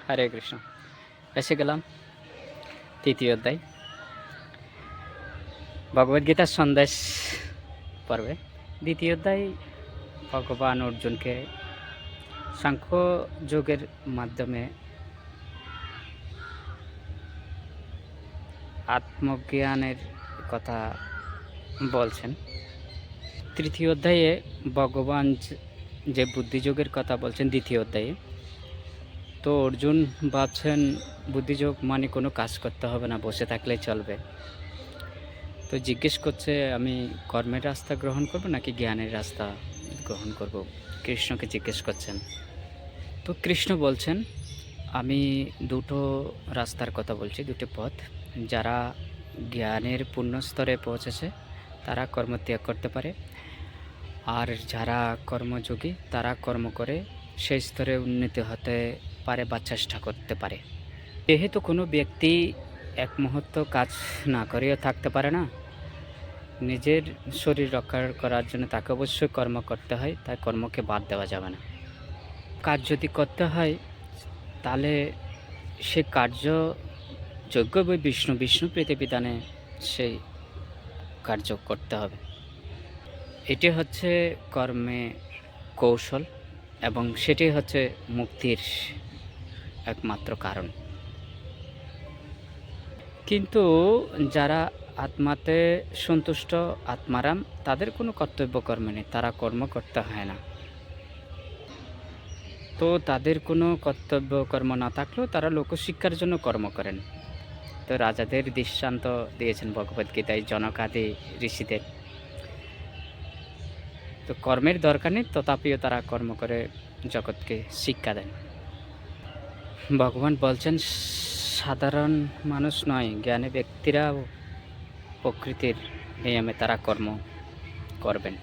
হরে কৃষ্ণ। এসে গেলাম তৃতীয় অধ্যায় ভগবদ্গীতার সন্দেশ পর্বে। দ্বিতীয় অধ্যায় ভগবান অর্জুনকে সাংখ্য যোগের মাধ্যমে আত্মজ্ঞানের কথা বলছেন। তৃতীয় অধ্যায়ে ভগবান যে বুদ্ধিযোগের কথা বলছেন দ্বিতীয় অধ্যায়ে, তো অর্জুন ভাবছেন বুদ্ধিযোগ মানে কোনো কাজ করতে হবে না, বসে থাকলে চলবে। তো জিজ্ঞেস করছে আমি কর্মের রাস্তা গ্রহণ করব নাকি জ্ঞানের রাস্তা গ্রহণ করব, কৃষ্ণকে জিজ্ঞেস করছেন। তো কৃষ্ণ বলছেন আমি দুটো রাস্তার কথা বলছি, দুটো পথ। যারা জ্ঞানের পূর্ণ স্তরে পৌঁছেছে তারা কর্মত্যাগ করতে পারে, আর যারা কর্মযোগী তারা কর্ম করে সেই স্তরে উন্নতি হতে পারে বা চেষ্টা করতে পারে। যেহেতু কোনো ব্যক্তি এক মুহূর্ত কাজ না করেও থাকতে পারে না, নিজের শরীর রক্ষা করার জন্য তাকে অবশ্যই কর্ম করতে হয়, তাই কর্মকে বাদ দেওয়া যাবে না। কাজ যদি করতে হয় তাহলে সে কার্য যোগ্য বই বিষ্ণু প্রীতিবিধানে সেই কার্য করতে হবে। এটি হচ্ছে কর্মে কৌশল এবং সেটি হচ্ছে মুক্তির একমাত্র কারণ। কিন্তু যারা আত্মাতে সন্তুষ্ট, আত্মারাম, তাদের কোনো কর্তব্য কর্ম নেই, তারা কর্ম করতে হয় না। তো তাদের কোনো কর্তব্য কর্ম না থাকলেও তারা লোকশিক্ষার জন্য কর্ম করেন। তো রাজাদের দৃষ্টান্ত দিয়েছেন ভগবদ্গীতায় জনকাদি ঋষিদের। তো কর্মের দরকার নেই, তথাপিও তারা কর্ম করে জগৎকে শিক্ষা দেন। ভগবান বলছেন সাধারণ মানুষ নয়, জ্ঞানী ব্যক্তিরাও প্রকৃতির নিয়মে তারা কর্ম করবেন।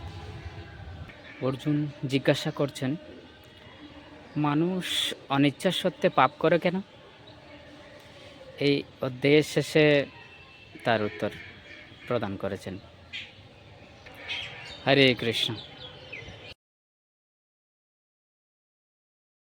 অর্জুন জিজ্ঞাসা করছেন মানুষ অনিচ্ছা সত্ত্বে পাপ করে কেন? এই অধ্যায়ের শেষে তার উত্তর প্রদান করেছেন। হরে কৃষ্ণ।